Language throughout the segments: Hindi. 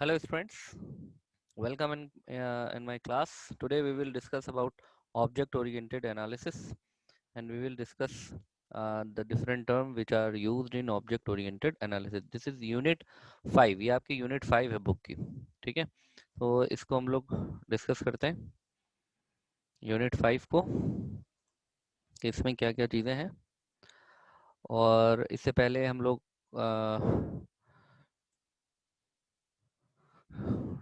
Hello students, welcome in my class. Today we will discuss about object oriented analysis and we will discuss the different term which are used in object oriented analysis. This is unit 5. ये आपकी unit 5 है book की, ठीक है? तो इसको हम लोग discuss करते हैं unit 5 को कि इसमें क्या क्या चीज़ें हैं। और इससे पहले हम लोग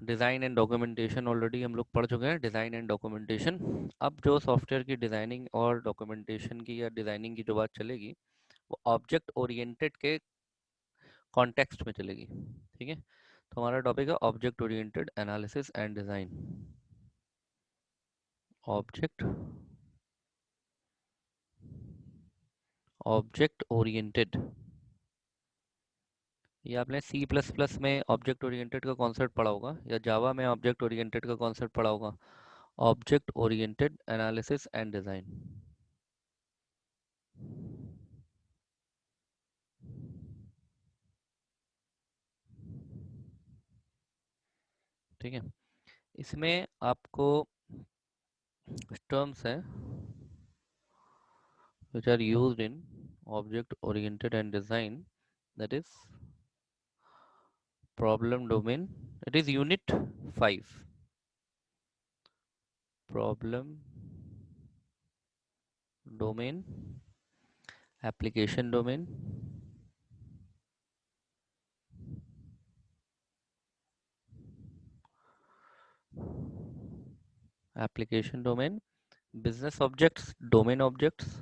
डिज़ाइन एंड डॉक्यूमेंटेशन ऑलरेडी हम लोग पढ़ चुके हैं। डिज़ाइन एंड डॉक्यूमेंटेशन, अब जो सॉफ्टवेयर की डिज़ाइनिंग और डॉक्यूमेंटेशन की या डिज़ाइनिंग की जो बात चलेगी वो ऑब्जेक्ट ओरिएंटेड के कॉन्टेक्स्ट में चलेगी, ठीक है? तो हमारा टॉपिक है object oriented analysis and design. Object object oriented, ये आपने सी प्लस प्लस में ऑब्जेक्ट ओरिएंटेड का कॉन्सेप्ट पढ़ा होगा या जावा में ऑब्जेक्ट ओरिएंटेड का कॉन्सेप्ट पढ़ा होगा। Object oriented analysis and design, ठीक है? इसमें आपको terms हैं which are used in object oriented and design, that is problem domain. It is unit 5, problem domain, application domain, application domain, business objects, domain objects,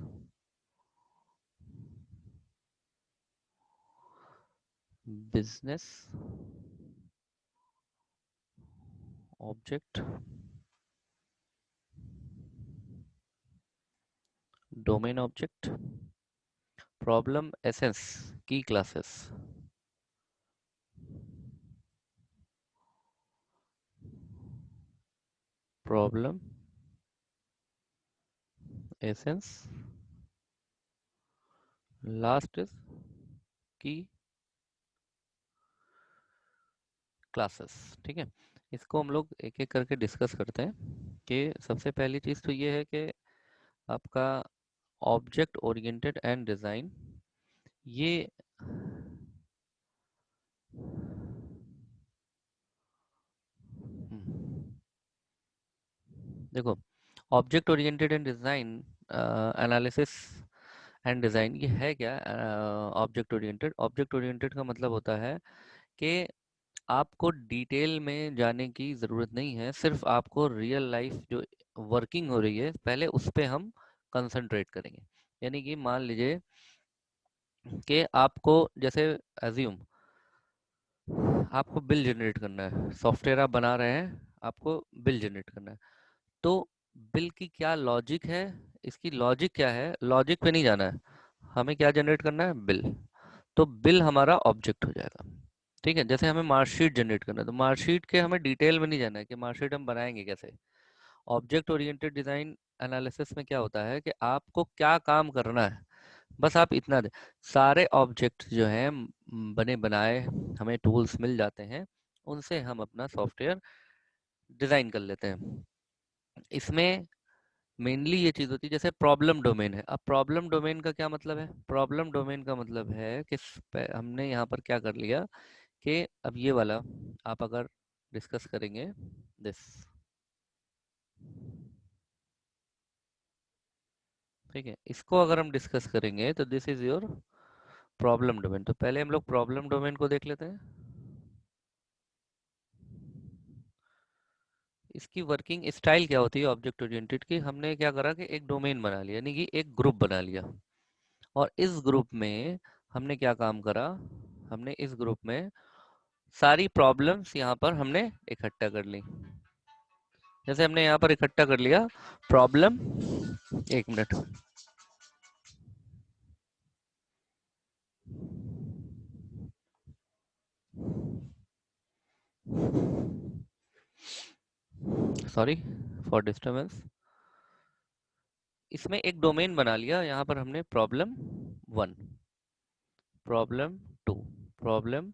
business object, domain object, problem essence, key classes, problem essence, last is key classes, ठीक है? इसको हम लोग एक एक करके डिस्कस करते हैं कि सबसे पहली चीज़ तो ये है कि आपका ऑब्जेक्ट ओरिएंटेड एंड डिज़ाइन, ये देखो, object oriented and design analysis and design, ये है क्या? ऑब्जेक्ट ओरिएंटेड का मतलब होता है कि आपको डिटेल में जाने की ज़रूरत नहीं है, सिर्फ आपको रियल लाइफ जो वर्किंग हो रही है पहले उस पे हम कंसंट्रेट करेंगे। यानी कि मान लीजिए कि आपको जैसे एज्यूम आपको बिल जनरेट करना है, सॉफ्टवेयर आप बना रहे हैं, आपको बिल जनरेट करना है। तो बिल की क्या लॉजिक है, इसकी लॉजिक क्या है, लॉजिक पे नहीं जाना है, हमें क्या जनरेट करना है? बिल। तो बिल हमारा ऑब्जेक्ट हो जाएगा, ठीक है? जैसे हमें मार्कशीट जनरेट करना है तो मार्कशीट के हमें डिटेल में नहीं जाना है कि मार्कशीट हम बनाएंगे कैसे। ऑब्जेक्ट ओरिएंटेड डिज़ाइन एनालिसिस में क्या होता है कि आपको क्या काम करना है, बस आप इतना दे। सारे ऑब्जेक्ट जो हैं बने बनाए हमें टूल्स मिल जाते हैं, उनसे हम अपना सॉफ्टवेयर डिज़ाइन कर लेते हैं। इसमें मेनली ये चीज़ होती है, जैसे प्रॉब्लम डोमेन है। अब प्रॉब्लम डोमेन का क्या मतलब है? प्रॉब्लम डोमेन का मतलब है कि हमने यहाँ पर क्या कर लिया कि अब ये वाला आप अगर डिस्कस करेंगे, दिस, ठीक है, इसको अगर हम डिस्कस करेंगे तो this is your problem domain. तो पहले हम लोग प्रॉब्लम डोमेन को देख लेते हैं। इसकी वर्किंग स्टाइल क्या होती है ऑब्जेक्ट ओरिएंटेड की? हमने क्या करा कि एक डोमेन बना लिया, यानी कि एक ग्रुप बना लिया, और इस ग्रुप में हमने क्या काम करा, हमने इस ग्रुप में सारी प्रॉब्लम्स यहाँ पर हमने इकट्ठा कर ली। जैसे हमने यहाँ पर इकट्ठा कर लिया प्रॉब्लम, एक मिनट, सॉरी फॉर डिस्टर्बेंस। इसमें एक डोमेन बना लिया, यहाँ पर हमने प्रॉब्लम 1, प्रॉब्लम 2, प्रॉब्लम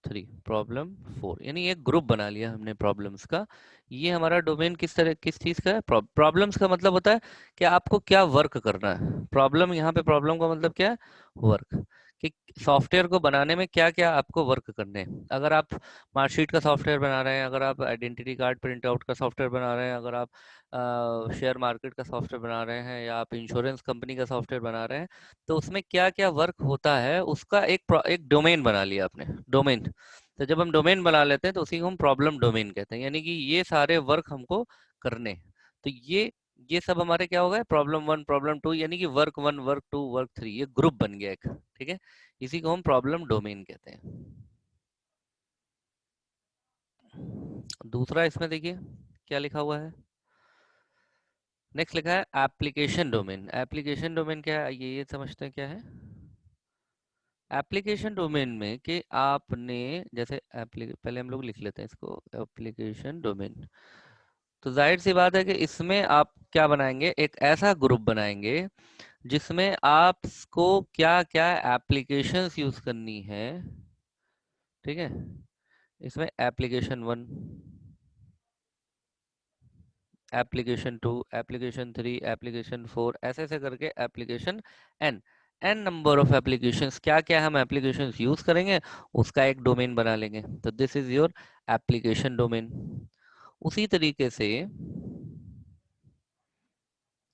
3, प्रॉब्लम 4, यानी एक ग्रुप बना लिया हमने प्रॉब्लम्स का। ये हमारा डोमेन किस चीज़ का है? प्रॉब्लम्स का मतलब होता है कि आपको क्या वर्क करना है। प्रॉब्लम, यहाँ पे प्रॉब्लम का मतलब क्या है? वर्क, कि सॉफ्टवेयर को बनाने में क्या क्या आपको वर्क करने हैं। अगर आप मार्कशीट का सॉफ्टवेयर बना रहे हैं, अगर आप आइडेंटिटी कार्ड प्रिंट आउट का सॉफ्टवेयर बना रहे हैं, अगर आप शेयर मार्केट का सॉफ्टवेयर बना रहे हैं, या आप इंश्योरेंस कंपनी का सॉफ्टवेयर बना रहे हैं, तो उसमें क्या क्या वर्क होता है उसका एक डोमेन बना लिया आपने, डोमेन। तो जब हम डोमेन बना लेते हैं तो उसी को हम प्रॉब्लम डोमेन कहते हैं, यानी कि ये सारे वर्क हमको करने हैं। तो ये सब हमारे क्या हो गए? प्रॉब्लम 1, प्रॉब्लम 2, यानी कि वर्क 1, वर्क 2, वर्क 3, ये ग्रुप बन गया एक। ठीक है, इसी को हम प्रॉब्लम डोमेन कहते हैं। दूसरा इसमें देखिए क्या लिखा हुआ है। नेक्स्ट लिखा है एप्लीकेशन डोमेन। एप्लीकेशन डोमेन क्या है, ये समझते हैं क्या है। एप्लीकेशन डोमेन में कि आपने जैसे पहले हम लोग लिख लेते हैं इसको, एप्लीकेशन डोमेन। तो जाहिर सी बात है कि इसमें आप क्या बनाएंगे? एक ऐसा ग्रुप बनाएंगे जिसमें आपको क्या क्या एप्लीकेशंस यूज करनी है। ठीक है, इसमें एप्लीकेशन 1, एप्लीकेशन 2, एप्लीकेशन 3, एप्लीकेशन 4, ऐसे ऐसे करके application n, n number of applications, क्या क्या हम एप्लीकेशंस यूज करेंगे उसका एक डोमेन बना लेंगे। तो this is your application domain. उसी तरीके से ये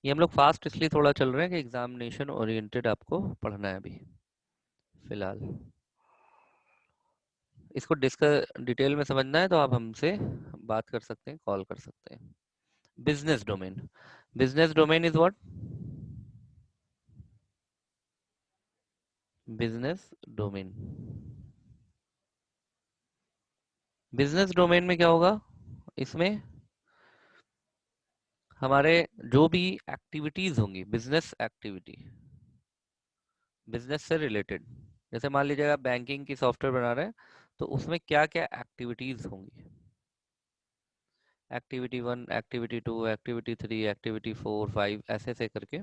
हम लोग फास्ट इसलिए थोड़ा चल रहे हैं कि एग्जामिनेशन ओरिएंटेड आपको पढ़ना है अभी फिलहाल। इसको डिस्कस डिटेल में समझना है तो आप हमसे बात कर सकते हैं, कॉल कर सकते हैं। Business domain, business domain is what? Business domain, business domain में क्या होगा? इसमें हमारे जो भी एक्टिविटीज होंगी, बिजनेस एक्टिविटी, बिजनेस से रिलेटेड, जैसे मान लीजिए आप बैंकिंग की सॉफ्टवेयर बना रहे हैं, तो उसमें क्या क्या एक्टिविटीज होंगी। एक्टिविटी 1, एक्टिविटी 2, एक्टिविटी 3, एक्टिविटी 4, 5, ऐसे ऐसे करके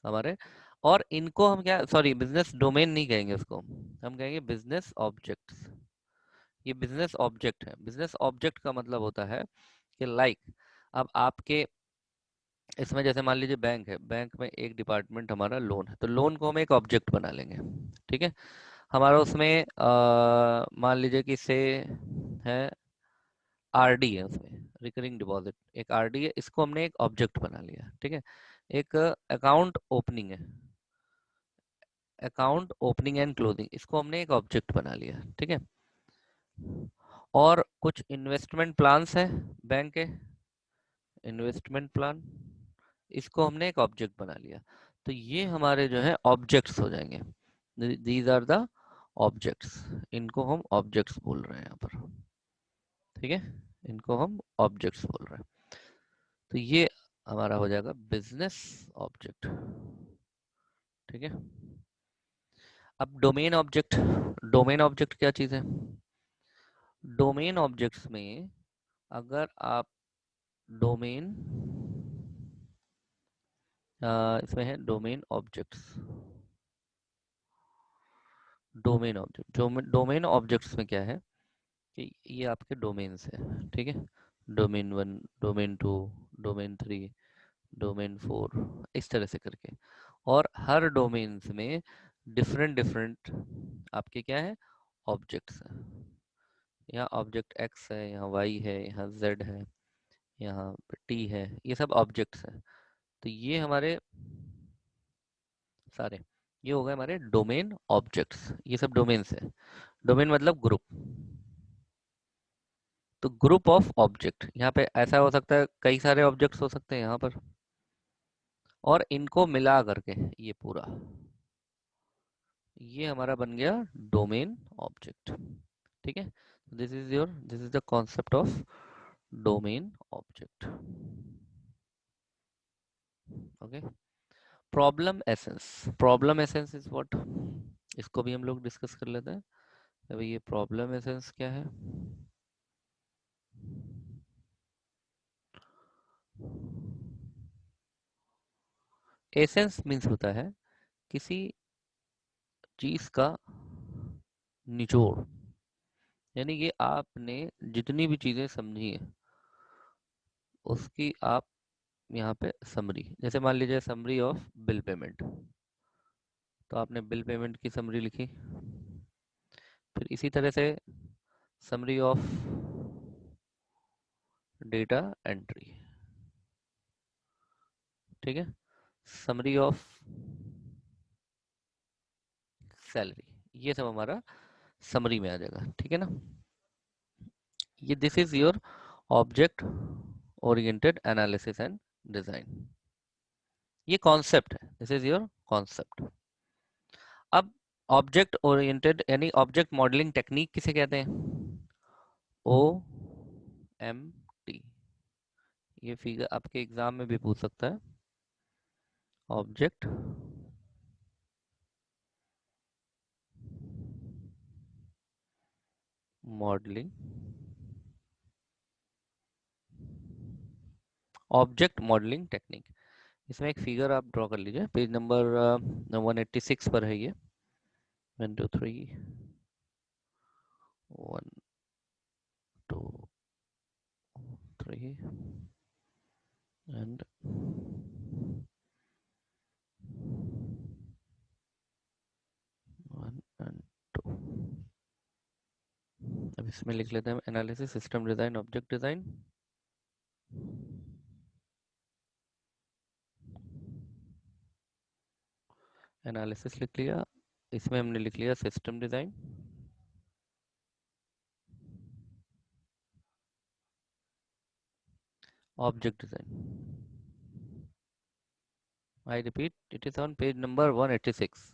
हमारे। और इनको हम क्या, सॉरी, बिजनेस डोमेन नहीं कहेंगे उसको, हम कहेंगे बिजनेस ऑब्जेक्ट्स। ये बिजनेस ऑब्जेक्ट है। बिजनेस ऑब्जेक्ट का मतलब होता है कि अब आपके इसमें जैसे मान लीजिए बैंक है, बैंक में एक डिपार्टमेंट हमारा लोन है, तो लोन को हम एक ऑब्जेक्ट बना लेंगे। ठीक है, हमारा उसमें मान लीजिए कि से है आरडी है, उसमें रिकरिंग डिपॉजिट एक आरडी है, इसको हमने एक ऑब्जेक्ट बना लिया। ठीक है, एक अकाउंट ओपनिंग है, अकाउंट ओपनिंग एंड क्लोजिंग, इसको हमने एक ऑब्जेक्ट बना लिया। ठीक है, और कुछ इन्वेस्टमेंट प्लान्स है बैंक के, इन्वेस्टमेंट प्लान, इसको हमने एक ऑब्जेक्ट बना लिया। तो ये हमारे जो है ऑब्जेक्ट्स हो जाएंगे। दीज आर द ऑब्जेक्ट्स, इनको हम ऑब्जेक्ट्स बोल रहे हैं यहाँ पर। ठीक है, इनको हम ऑब्जेक्ट्स बोल रहे हैं। तो ये हमारा हो जाएगा बिजनेस ऑब्जेक्ट। ठीक है, अब डोमेन ऑब्जेक्ट, डोमेन ऑब्जेक्ट क्या चीज़ है? डोमेन ऑब्जेक्ट्स में अगर आप डोमेन, इसमें है domain objects, domain object, domain objects में क्या है कि ये आपके डोमेन्स है। ठीक है, डोमेन 1, डोमेन 2, डोमेन 3, डोमेन 4, इस तरह से करके। और हर डोमेन्स में डिफरेंट डिफरेंट आपके क्या है? ऑब्जेक्ट्स हैं। यहाँ ऑब्जेक्ट एक्स है, यहाँ वाई है, यहाँ जेड है, यहाँ टी है, ये सब ऑब्जेक्ट्स हैं। तो ये हमारे सारे, ये हो गए हमारे डोमेन ऑब्जेक्ट्स, ये सब डोमेन्स है। डोमेन मतलब ग्रुप। तो ग्रुप ऑफ ऑब्जेक्ट, यहाँ पे ऐसा हो सकता है, कई सारे ऑब्जेक्ट्स हो सकते हैं यहाँ पर, और इनको मिला करके ये पूरा, ये हमारा बन गया डोमेन ऑब्जेक्ट। ठीक है, this is the concept of domain object. Okay, problem essence, problem essence is what? इसको भी हम लोग डिस्कस कर लेते हैं। अभी ये प्रॉब्लम एसेंस क्या है? एसेंस मीन्स होता है किसी चीज का निचोड़, यानी कि आपने जितनी भी चीज़ें समझी है उसकी आप यहाँ पे समरी, जैसे मान लीजिए समरी ऑफ बिल पेमेंट, तो आपने बिल पेमेंट की समरी लिखी। फिर इसी तरह से समरी ऑफ डेटा एंट्री, ठीक है, समरी ऑफ सैलरी, ये सब हमारा समरी में आ जाएगा, ठीक है ना। ये this is your object oriented analysis and design, ये कॉन्सेप्ट है, दिस इज योर कॉन्सेप्ट। अब ऑब्जेक्ट ओरिएंटेड यानी ऑब्जेक्ट मॉडलिंग टेक्निक किसे कहते हैं? OMT, ये फिगर आपके एग्जाम में भी पूछ सकता है, object modelling, object modelling technique. इसमें एक फिगर आप ड्रॉ कर लीजिए, पेज नंबर 186 पर है ये, 1 2 3 1 2 3 एंड 1 एंड 2। अब इसमें लिख लेते हैं analysis, system design, object design. Analysis लिख लिया, इसमें हमने लिख लिया system design, object design. I repeat, it is on page number 186,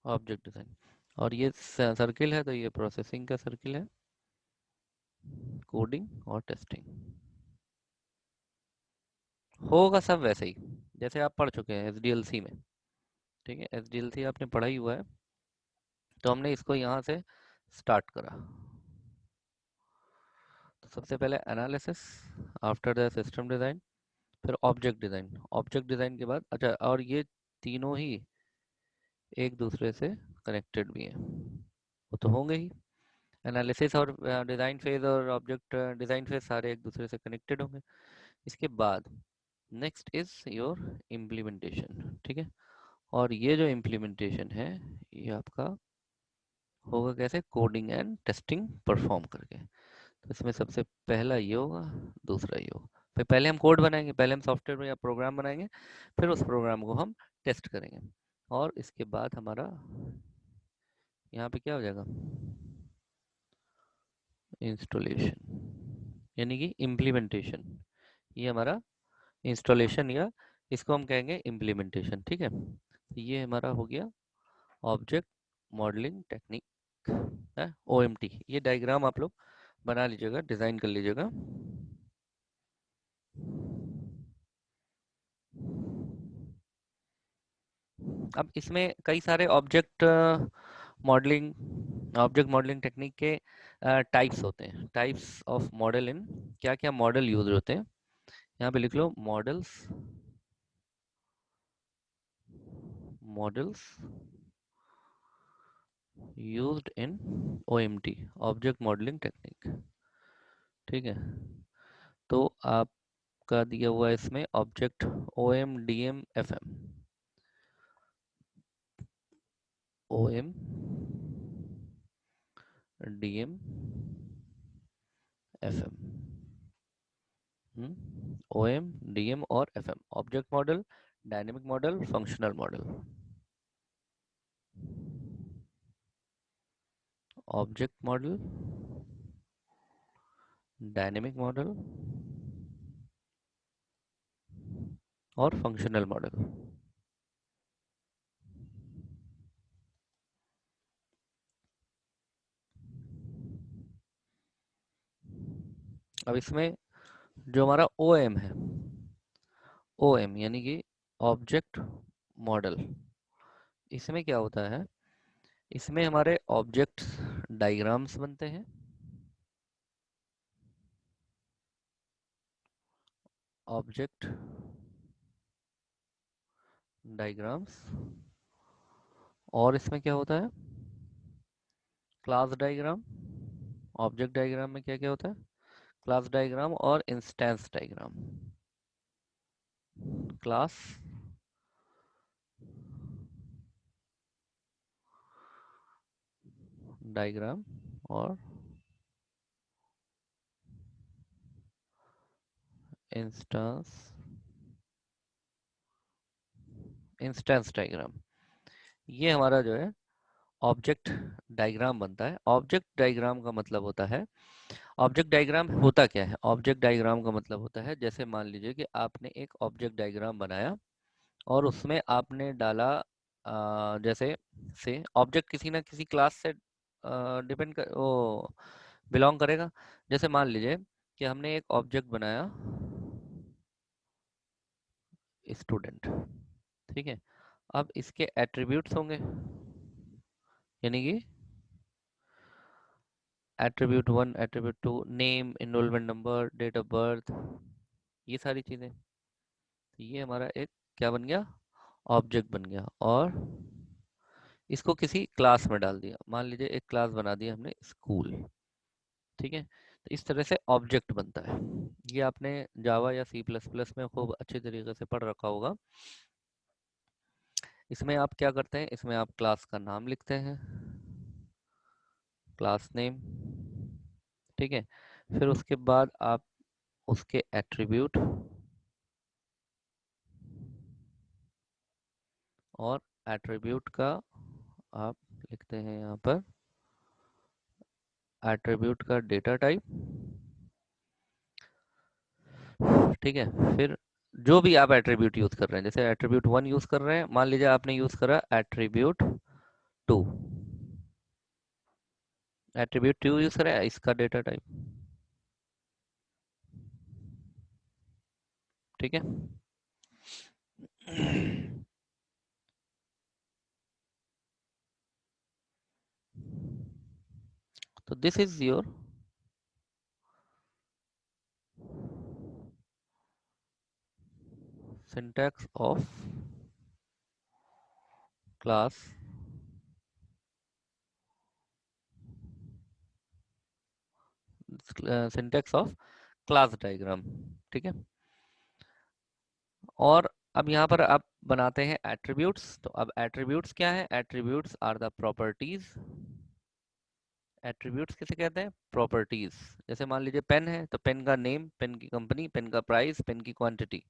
object design. और ये सर्किल है, तो ये प्रोसेसिंग का सर्किल है, कोडिंग और टेस्टिंग। होगा सब वैसे ही जैसे आप पढ़ चुके हैं SDLC में, ठीक है, SDLC आपने पढ़ा ही हुआ है, तो हमने इसको यहाँ से स्टार्ट करा। तो सबसे पहले analysis, after the system design, फिर ऑब्जेक्ट डिज़ाइन, ऑब्जेक्ट डिज़ाइन के बाद अच्छा, और ये तीनों ही एक दूसरे से कनेक्टेड भी हैं, वो तो होंगे ही, एनालिसिस और डिज़ाइन फेज और ऑब्जेक्ट डिज़ाइन फेज सारे एक दूसरे से कनेक्टेड होंगे। इसके बाद नेक्स्ट इज योर इम्प्लीमेंटेशन, ठीक है, और ये जो इम्प्लीमेंटेशन है ये आपका होगा कैसे, कोडिंग एंड टेस्टिंग परफॉर्म करके। तो इसमें सबसे पहला ये होगा, दूसरा ये होगा। फिर पहले हम कोड बनाएंगे, पहले हम सॉफ्टवेयर या प्रोग्राम बनाएंगे, फिर उस प्रोग्राम को हम टेस्ट करेंगे, और इसके बाद हमारा यहाँ पे क्या हो जाएगा, इंस्टॉलेशन, यानी कि इम्प्लीमेंटेशन। ये हमारा इंस्टॉलेशन, या इसको हम कहेंगे इम्प्लीमेंटेशन, ठीक है। तो ये हमारा हो गया ऑब्जेक्ट मॉडलिंग टेक्निक है, OMT। ये डायग्राम आप लोग बना लीजिएगा, डिजाइन कर लीजिएगा। अब इसमें कई सारे ऑब्जेक्ट मॉडलिंग टेक्निक के टाइप्स होते हैं, टाइप्स ऑफ मॉडल इन, क्या क्या मॉडल यूज होते हैं, यहाँ पे लिख लो, models used in OMT, object modelling technique, ठीक है। तो आपका दिया हुआ है इसमें object OMDM FM, OMDM FM, OMDM और FM, object model, dynamic model, functional model, object model, dynamic model और फंक्शनल मॉडल। अब इसमें जो हमारा OM है, OM यानी कि ऑब्जेक्ट मॉडल, इसमें क्या होता है, इसमें हमारे ऑब्जेक्ट्स डायग्राम्स बनते हैं, ऑब्जेक्ट डायग्राम्स, और इसमें क्या होता है, क्लास डायग्राम, ऑब्जेक्ट डायग्राम में क्या क्या होता है, क्लास डायग्राम और इंस्टेंस डायग्राम। क्लास डायग्राम और इंस्टेंस इंस्टेंस डायग्राम, ये हमारा जो है ऑब्जेक्ट डायग्राम बनता है। ऑब्जेक्ट डायग्राम का मतलब होता है, ऑब्जेक्ट डायग्राम होता क्या है, ऑब्जेक्ट डायग्राम का मतलब होता है, जैसे मान लीजिए कि आपने एक ऑब्जेक्ट डायग्राम बनाया और उसमें आपने डाला जैसे से ऑब्जेक्ट किसी ना किसी क्लास से डिपेंड कर वो बिलोंग करेगा। जैसे मान लीजिए कि हमने एक ऑब्जेक्ट बनाया स्टूडेंट, ठीक है। अब इसके एट्रीब्यूट्स होंगे, यानी कि attribute 1, attribute 2, name, enrolment number, date of birth, ये सारी चीज़ें। तो ये हमारा एक क्या बन गया, ऑब्जेक्ट बन गया। और इसको किसी क्लास में डाल दिया, मान लीजिए एक क्लास बना दिया हमने स्कूल, ठीक है। तो इस तरह से ऑब्जेक्ट बनता है। ये आपने जावा या सी प्लस प्लस में खूब अच्छे तरीके से पढ़ रखा होगा। इसमें आप क्या करते हैं, इसमें आप क्लास का नाम लिखते हैं, क्लास नेम, ठीक है। फिर उसके बाद आप उसके एट्रीब्यूट और एट्रीब्यूट का आप लिखते हैं यहाँ पर एट्रीब्यूट का डेटा टाइप, ठीक है। फिर जो भी आप एट्रीब्यूट यूज कर रहे हैं, जैसे एट्रीब्यूट 1 यूज कर रहे हैं, मान लीजिए आपने यूज करा एट्रीब्यूट 2, एट्रीब्यूट 2 यूज करा है, इसका डेटा टाइप, ठीक है। तो this is your syntax of class syntax of class diagram, ठीक है। और अब यहाँ पर आप बनाते हैं एट्रीब्यूट्स। तो अब एट्रीब्यूट्स क्या है, attributes are the properties. Attributes किसे कहते हैं, प्रॉपर्टीज। जैसे मान लीजिए पेन है, तो पेन का नेम, पेन की कंपनी, पेन का प्राइस, पेन की क्वांटिटी,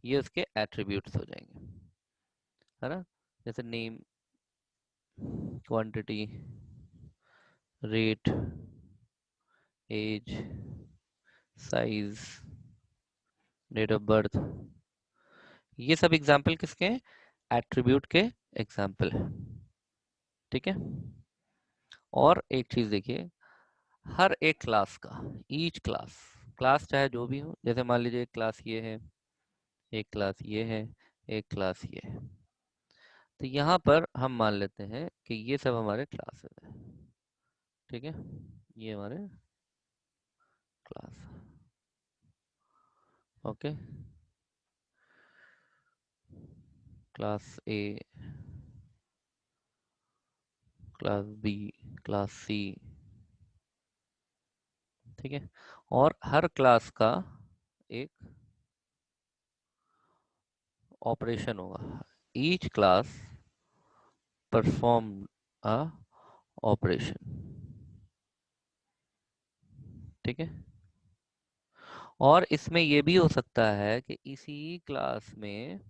ये उसके एट्रीब्यूट्स हो जाएंगे, है ना। जैसे name, quantity, rate, age, size, date of birth, ये सब एग्जाम्पल किसके हैं, एट्रीब्यूट के एग्जाम्पल है, ठीक है। और एक चीज देखिए, हर एक क्लास का, ईच क्लास, क्लास चाहे जो भी हो, जैसे मान लीजिए एक क्लास ये है, एक क्लास ये है, एक क्लास ये है। तो यहाँ पर हम मान लेते हैं कि ये सब हमारे क्लासेस हैं, ठीक है। ये हमारे class, okay. Class A, class B, class C, ठीक है। और हर क्लास का एक ऑपरेशन होगा, each class perform a operation, ठीक है। और इसमें ये भी हो सकता है कि इसी क्लास में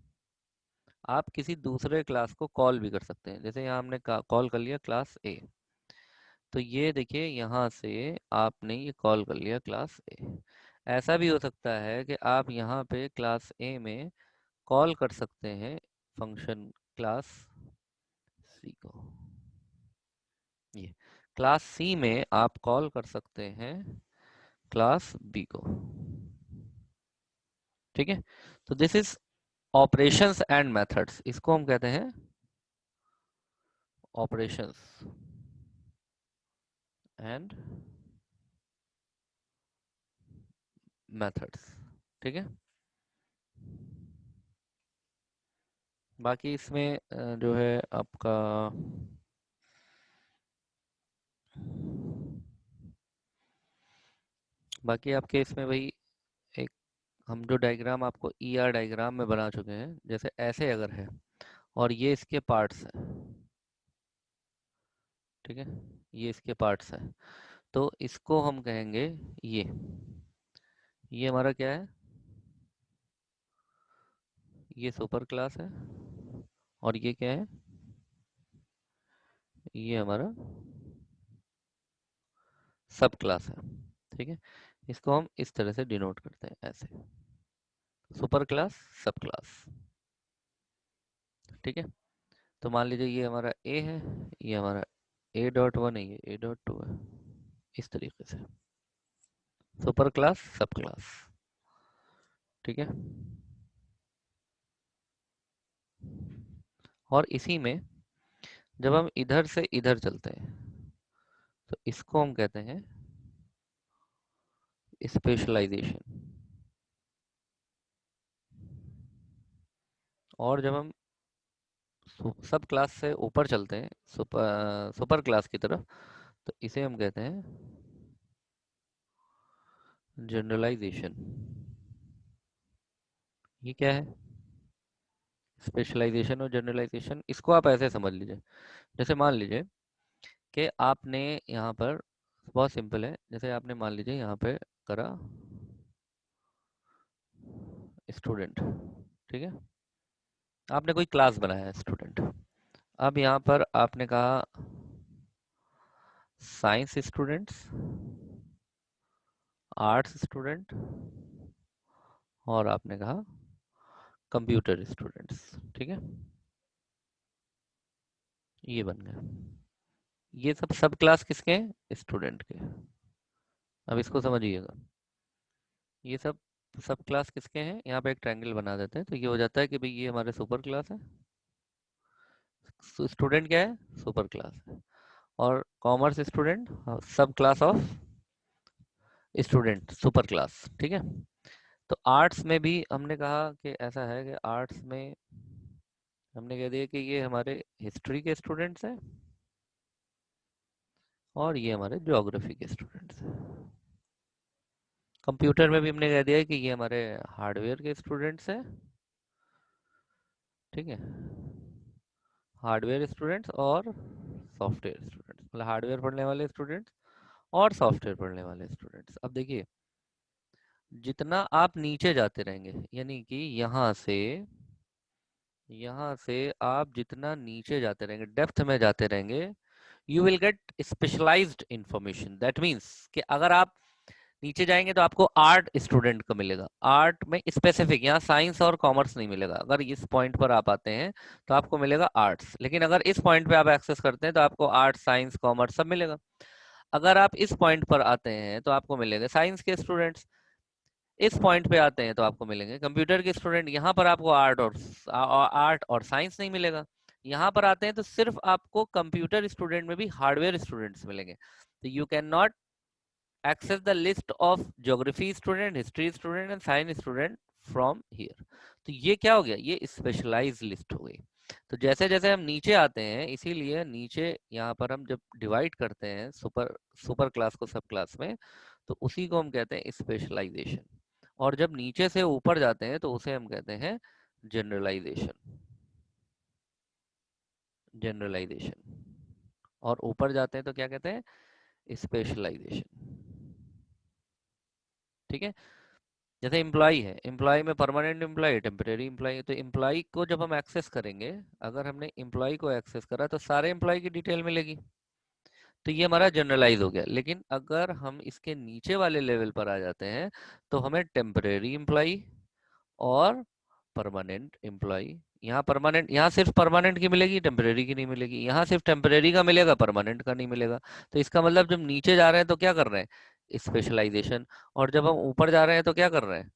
आप किसी दूसरे क्लास को कॉल भी कर सकते हैं। जैसे यहाँ हमने कॉल कर लिया क्लास ए, तो ये देखिए यहाँ से आपने ये कॉल कर लिया क्लास ए। ऐसा भी हो सकता है कि आप यहाँ पे क्लास ए में कॉल कर सकते हैं फंक्शन क्लास सी को, ये क्लास सी में आप कॉल कर सकते हैं क्लास बी को, ठीक है। तो this is operations and methods, इसको हम कहते हैं ऑपरेशंस एंड मेथड्स, ठीक है। बाकी इसमें जो है आपका बाकी आपके इसमें भाई एक हम जो डायग्राम आपको ER डायग्राम में बना चुके हैं, जैसे ऐसे अगर है और ये इसके पार्ट्स हैं, ठीक है, ये इसके पार्ट्स हैं, तो इसको हम कहेंगे ये हमारा क्या है, ये सुपर क्लास है, और ये क्या है, ये हमारा सब क्लास है। ठीक है, इसको हम इस तरह से डिनोट करते हैं ऐसे, सुपर क्लास सब क्लास। ठीक है, तो मान लीजिए ये हमारा ए है, ये हमारा A.1 है, ये A.2 है, इस तरीके से सुपर क्लास सब क्लास। ठीक है, और इसी में जब हम इधर से इधर चलते हैं तो इसको हम कहते हैं स्पेशलाइजेशन। और जब हम सब क्लास से ऊपर चलते हैं, सुपर सुपर क्लास की तरफ, तो इसे हम कहते हैं जनरलाइजेशन। ये क्या है, स्पेशलाइजेशन और जनरलाइजेशन, इसको आप ऐसे समझ लीजिए, जैसे मान लीजिए कि आपने यहाँ पर, बहुत सिंपल है, जैसे आपने मान लीजिए यहाँ पे करा स्टूडेंट, ठीक है, आपने कोई क्लास बनाया है स्टूडेंट। अब यहाँ पर आपने कहा साइंस स्टूडेंट्स, आर्ट्स स्टूडेंट, और आपने कहा कंप्यूटर स्टूडेंट्स। ठीक है, ये बन गया, ये सब क्लास किसके हैं, स्टूडेंट के। अब इसको समझिएगा, ये सब क्लास किसके हैं, यहाँ पे एक ट्रायंगल बना देते हैं, तो ये हो जाता है कि भाई ये हमारे सुपर क्लास है, स्टूडेंट क्या है, सुपर क्लास है, और कॉमर्स स्टूडेंट सब class of student super class. ठीक है, तो आर्ट्स में भी हमने कहा कि ऐसा है कि आर्ट्स में हमने कह दिया कि ये हमारे हिस्ट्री के स्टूडेंट्स हैं और ये हमारे ज्योग्राफी के स्टूडेंट्स हैं। कंप्यूटर में भी हमने कह दिया कि ये हमारे हार्डवेयर के स्टूडेंट्स हैं। ठीक है, हार्डवेयर स्टूडेंट्स और सॉफ्टवेयर स्टूडेंट्स, मतलब हार्डवेयर पढ़ने वाले स्टूडेंट्स और सॉफ्टवेयर पढ़ने वाले स्टूडेंट्स। अब देखिए, जितना आप नीचे जाते रहेंगे, यानी कि यहाँ से आप जितना नीचे जाते रहेंगे, डेप्थ में जाते रहेंगे, you will get specialised information. That means कि अगर आप नीचे जाएंगे तो आपको आर्ट स्टूडेंट का मिलेगा, आर्ट में स्पेसिफिक, यहाँ साइंस और कॉमर्स नहीं मिलेगा। अगर इस पॉइंट पर आप आते हैं तो आपको मिलेगा आर्ट्स, लेकिन अगर इस पॉइंट पे आप एक्सेस करते हैं तो आपको आर्ट्स साइंस कॉमर्स सब मिलेगा। अगर आप इस पॉइंट पर आते हैं तो आपको मिलेंगे साइंस के स्टूडेंट्स, इस पॉइंट पे आते हैं तो आपको मिलेंगे कंप्यूटर के स्टूडेंट। यहाँ पर आपको आर्ट और साइंस नहीं मिलेगा। यहाँ पर आते हैं तो सिर्फ आपको कंप्यूटर स्टूडेंट में भी हार्डवेयर स्टूडेंट्स मिलेंगे। तो you can not access the list of geography student, history student and science student from here। तो ये क्या हो गया, ये स्पेशलाइज लिस्ट हो गई। तो जैसे जैसे हम नीचे आते हैं, इसीलिए नीचे यहाँ पर हम जब डिवाइड करते हैं सुपर सुपर क्लास को सब क्लास में, तो उसी को हम कहते हैं स्पेशलाइजेशन। और जब नीचे से ऊपर जाते हैं तो उसे हम कहते हैं जनरलाइजेशन, जनरलाइजेशन। और ऊपर जाते हैं तो क्या कहते हैं, स्पेशलाइजेशन। ठीक है, जैसे एम्प्लॉय है, एम्प्लॉय में परमानेंट एम्प्लॉय, टेम्परेरी एम्प्लॉय। तो एम्प्लॉय को जब हम एक्सेस करेंगे, अगर हमने एम्प्लॉय को एक्सेस करा तो सारे एम्प्लॉय की डिटेल मिलेगी, तो ये हमारा जनरलाइज हो गया। लेकिन अगर हम इसके नीचे वाले लेवल पर आ जाते हैं तो हमें टेम्परेरी एम्प्लॉय और परमानेंट एम्प्लॉय, यहाँ परमानेंट, यहाँ सिर्फ परमानेंट की मिलेगी, टेम्परेरी की नहीं मिलेगी, यहाँ सिर्फ टेम्परेरी का मिलेगा, परमानेंट का नहीं मिलेगा। तो इसका मतलब जब नीचे जा रहे हैं तो क्या कर रहे हैं, स्पेशलाइजेशन, और जब हम ऊपर जा रहे हैं तो क्या कर रहे हैं,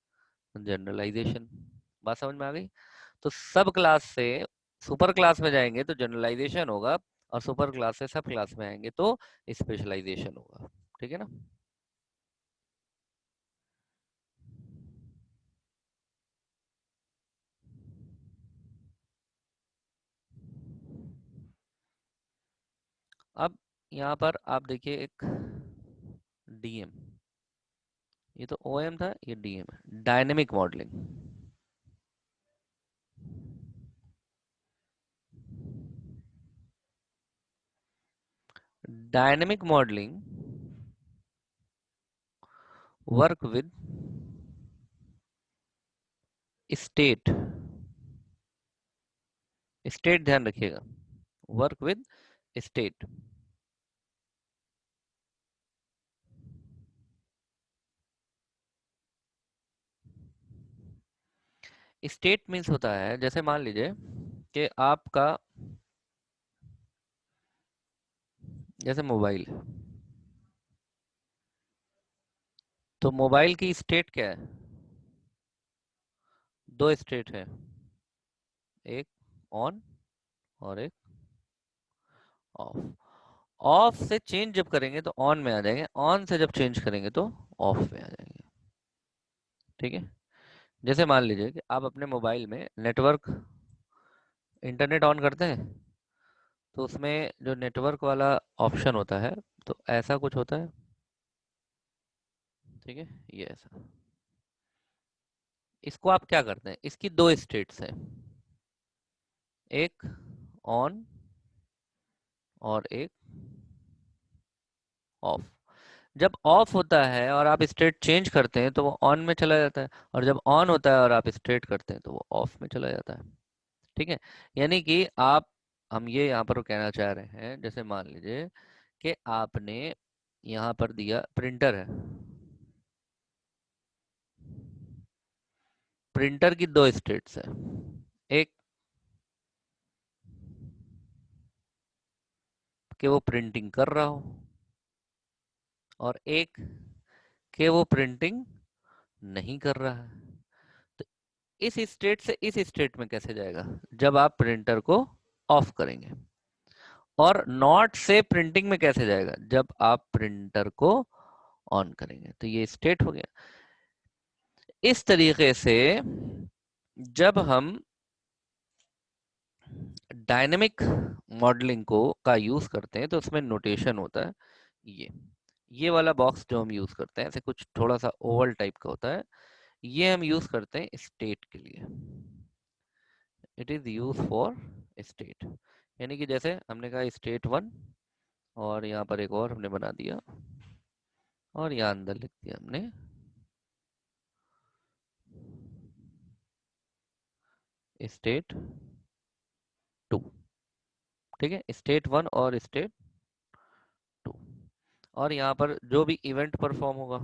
जनरलाइजेशन। बात समझ में आ गई। तो सब क्लास से सुपर क्लास में जाएंगे तो जनरलाइजेशन होगा, और सुपर क्लास से सब क्लास में आएंगे तो स्पेशलाइजेशन होगा। ठीक है ना। अब यहाँ पर आप देखिए एक डीएम, ये तो OM था, ये DM है, dynamic modelling. Dynamic modelling work with state, state ध्यान रखिएगा, work with state. State means होता है, जैसे मान लीजिए कि आपका, जैसे मोबाइल, तो मोबाइल की स्टेट क्या है? दो स्टेट है, एक ऑन और एक ऑफ। ऑफ से चेंज जब करेंगे तो ऑन में आ जाएंगे, ऑन से जब चेंज करेंगे तो ऑफ में आ जाएंगे। ठीक है, जैसे मान लीजिए कि आप अपने मोबाइल में नेटवर्क, इंटरनेट ऑन करते हैं, तो उसमें जो नेटवर्क वाला ऑप्शन होता है, तो ऐसा कुछ होता है। ठीक है, ये ऐसा, इसको आप क्या करते हैं, इसकी दो स्टेट्स हैं, एक ऑन और एक ऑफ। जब ऑफ होता है और आप स्टेट चेंज करते हैं तो वो ऑन में चला जाता है, और जब ऑन होता है और आप स्टेट करते हैं तो वो ऑफ में चला जाता है। ठीक है, यानी कि आप, हम ये यहाँ पर कहना चाह रहे हैं, जैसे मान लीजिए कि आपने यहाँ पर दिया प्रिंटर है, प्रिंटर की दो स्टेट्स है, एक कि वो प्रिंटिंग कर रहा हो, और एक कि वो प्रिंटिंग नहीं कर रहा है। तो इस स्टेट से इस स्टेट में कैसे जाएगा? जब आप प्रिंटर को ऑफ करेंगे। और नॉट से प्रिंटिंग में कैसे जाएगा? जब आप प्रिंटर को ऑन करेंगे। तो ये स्टेट हो गया। इस तरीके से जब हम डायनेमिक मॉडलिंग को का यूज करते हैं तो उसमें नोटेशन होता है, ये ये वाला बॉक्स जो हम यूज करते हैं, ऐसे कुछ थोड़ा सा ओवल टाइप का होता है, ये हम यूज करते हैं स्टेट के लिए। It is use for state, यानी कि जैसे हमने कहा स्टेट वन, और यहाँ पर एक और हमने बना दिया, और यहाँ अंदर लिख दिया हमने स्टेट टू। ठीक है, स्टेट वन और स्टेट टू। और यहाँ पर जो भी इवेंट परफॉर्म होगा,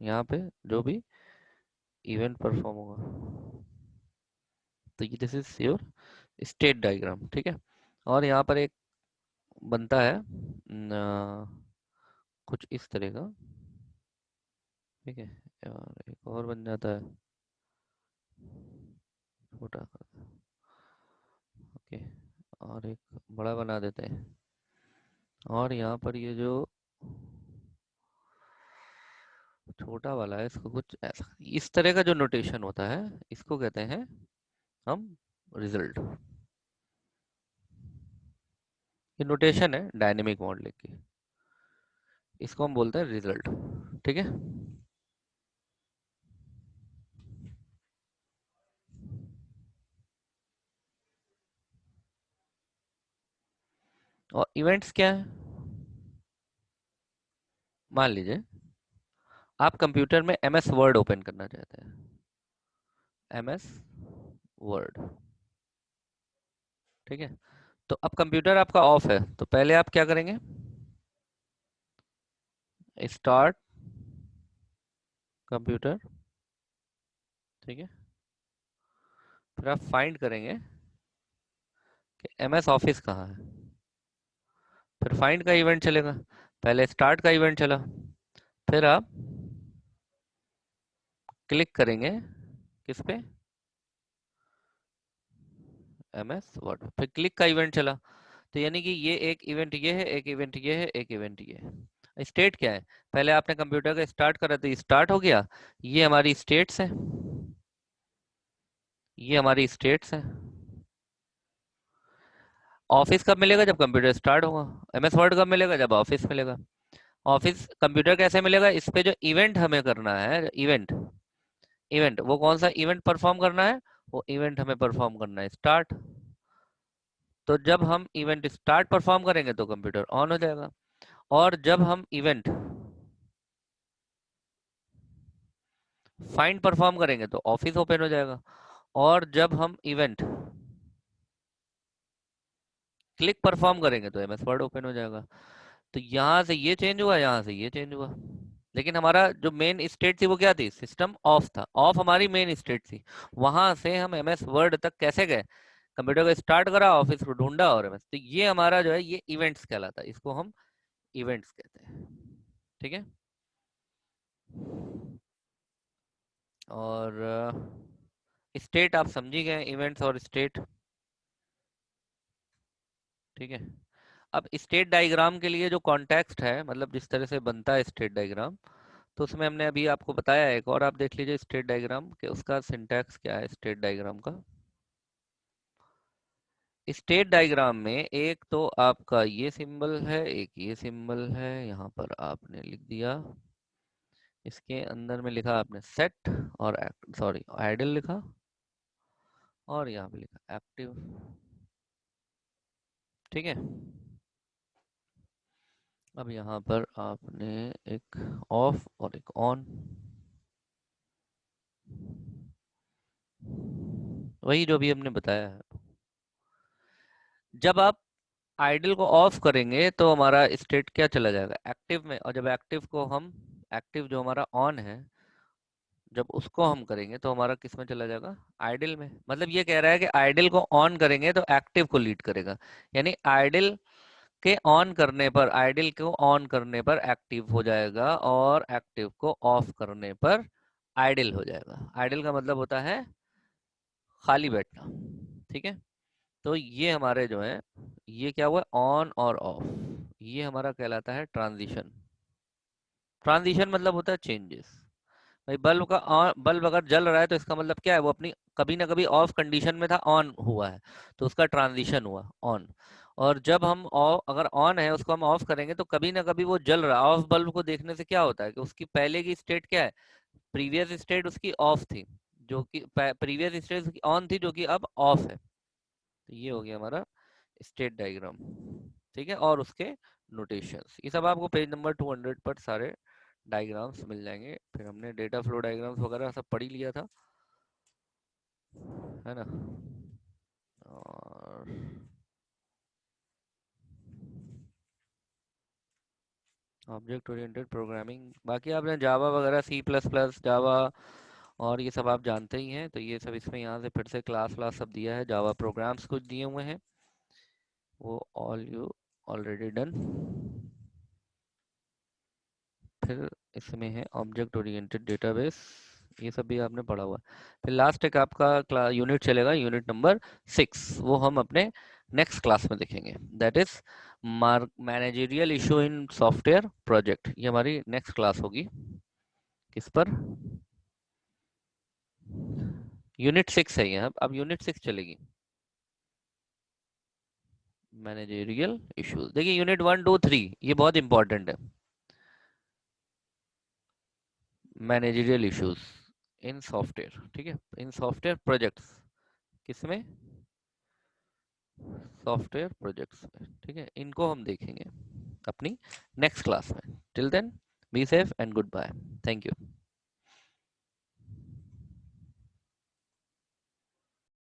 यहाँ पे जो भी इवेंट परफॉर्म होगा, तो ये this is your state diagram. ठीक है, और यहाँ पर एक बनता है कुछ इस तरह का। ठीक है, और एक और बन जाता है छोटा, ओके, और एक बड़ा बना देते हैं। और यहाँ पर ये जो छोटा वाला है, इसको कुछ ऐसा इस तरह का जो नोटेशन होता है, इसको कहते हैं हम रिजल्ट। ये नोटेशन है डायनेमिक मॉडलिंग की, इसको हम बोलते हैं रिजल्ट। ठीक है, और इवेंट्स क्या है? मान लीजिए आप कंप्यूटर में MS वर्ड ओपन करना चाहते हैं, MS वर्ड। ठीक है, तो अब कंप्यूटर आपका ऑफ है, तो पहले आप क्या करेंगे? Start computer. ठीक है, फिर आप फाइंड करेंगे कि MS ऑफिस कहाँ है, फिर फाइंड का इवेंट चलेगा, पहले स्टार्ट का इवेंट चला, फिर आप क्लिक करेंगे किस पे? MS वर्ड, फिर क्लिक का इवेंट चला। तो यानी कि ये एक इवेंट ये है, एक इवेंट ये है, एक इवेंट ये है। स्टेट क्या है? पहले आपने कंप्यूटर का स्टार्ट करा तो स्टार्ट हो गया, ये हमारी स्टेट्स है, ये हमारी स्टेट्स है। ऑफिस कब मिलेगा? जब कंप्यूटर स्टार्ट होगा। एमएस वर्ड कब मिलेगा? जब ऑफिस मिलेगा। ऑफिस कंप्यूटर कैसे मिलेगा? इस पे जो इवेंट हमें करना है, इवेंट, इवेंट वो कौन सा इवेंट परफॉर्म करना है? वो इवेंट हमें परफॉर्म करना है स्टार्ट। तो जब हम इवेंट स्टार्ट परफॉर्म करेंगे तो कंप्यूटर ऑन हो जाएगा। और जब हम इवेंट फाइंड परफॉर्म करेंगे तो ऑफिस ओपन हो जाएगा। और जब हम इवेंट क्लिक परफॉर्म करेंगे तो एमएस वर्ड ओपन हो जाएगा। तो यहाँ से ये चेंज हुआ, यहाँ से ये चेंज हुआ। लेकिन हमारा जो मेन स्टेट थी वो क्या थी? सिस्टम ऑफ था। ऑफ हमारी मेन स्टेट थी। वहां से हम एमएस वर्ड तक कैसे गए? कंप्यूटर को स्टार्ट करा, ऑफिस को ढूंढा और एमएस। तो ये हमारा जो है ये इवेंट्स कहलाता है, इसको हम इवेंट्स कहते हैं। ठीक है। और स्टेट आप समझी गए, इवेंट्स और स्टेट। ठीक है। अब स्टेट डायग्राम के लिए जो कॉन्टेक्स्ट है, मतलब जिस तरह से बनता है स्टेट डायग्राम, तो उसमें हमने अभी आपको बताया है। एक और आप देख लीजिए स्टेट डायग्राम के, उसका सिंटैक्स क्या है स्टेट डायग्राम का। स्टेट डायग्राम में एक तो आपका ये सिंबल है, एक ये सिंबल है, यहाँ पर आपने लिख दिया। इसके अंदर में लिखा आपने सेट और सॉरी आइडल लिखा, और यहाँ पे लिखा एक्टिव। ठीक है। अब यहाँ पर आपने एक ऑफ और एक ऑन, वही जो भी हमने बताया है। जब आप आइडल को ऑफ करेंगे तो हमारा स्टेट क्या चला जाएगा? एक्टिव में। और जब एक्टिव को हम, एक्टिव जो हमारा ऑन है, जब उसको हम करेंगे तो हमारा किस में चला जाएगा? आइडल में। मतलब ये कह रहा है कि आइडल को ऑन करेंगे तो एक्टिव को लीड करेगा। यानी आइडल के ऑन करने पर, आइडल को ऑन करने पर एक्टिव हो जाएगा, और एक्टिव को ऑफ करने पर आइडल हो जाएगा। आइडल का मतलब होता है खाली बैठना। ठीक है। तो ये हमारे जो है, ये क्या हुआ? ऑन और ऑफ। ये हमारा कहलाता है ट्रांजिशन। ट्रांजिशन मतलब होता है चेंजेस। भाई बल्ब का बल्ब अगर जल रहा है तो इसका मतलब क्या है? वो अपनी कभी ना कभी ऑफ कंडीशन में था, ऑन हुआ है, तो उसका ट्रांजिशन हुआ ऑन। और जब हम अगर ऑन है उसको हम ऑफ करेंगे तो कभी ना कभी वो जल रहा है। ऑफ बल्ब को देखने से क्या होता है कि उसकी पहले की स्टेट क्या है? प्रीवियस स्टेट उसकी ऑफ थी, जो कि प्रीवियस स्टेट उसकी ऑन थी, जो कि अब ऑफ है। तो ये हो गया हमारा स्टेट डायग्राम। ठीक है। और उसके नोटेशंस, ये सब आपको पेज नंबर 200 पर सारे डायग्राम्स मिल जाएंगे। फिर हमने डेटा फ्लो डायग्राम्स वगैरह सब पढ़ ही लिया था, है ना। और ऑब्जेक्ट ओरिएंटेड प्रोग्रामिंग, बाकी आपने जावा वगैरह, सी प्लस प्लस, जावा और ये सब आप जानते ही हैं। तो ये सब इसमें यहाँ से फिर से क्लास व्लास सब दिया है। जावा प्रोग्राम्स कुछ दिए हुए हैं, वो ऑल यू ऑलरेडी डन। फिर इसमें है ऑब्जेक्ट ओरिएंटेड डेटाबेस, ये सब भी आपने पढ़ा हुआ है। फिर लास्ट एक आपका यूनिट चलेगा, यूनिट नंबर 6, वो हम अपने नेक्स्ट क्लास में देखेंगे। That is managerial issue in software project. ये हमारी नेक्स्ट क्लास होगी। किस पर? यूनिट 6 है ये। अब यूनिट 6 चलेगी, मैनेजरियल इश्यूज। देखिए यूनिट 1 2 3 ये बहुत इंपॉर्टेंट है। मैनेजरियल इश्यूज इन सॉफ्टवेयर, ठीक है, इन सॉफ्टवेयर प्रोजेक्ट्स। किसमें? सॉफ्टवेयर प्रोजेक्ट्स में। ठीक है, इनको हम देखेंगे अपनी नेक्स्ट क्लास में। Till then be safe and goodbye. Thank you.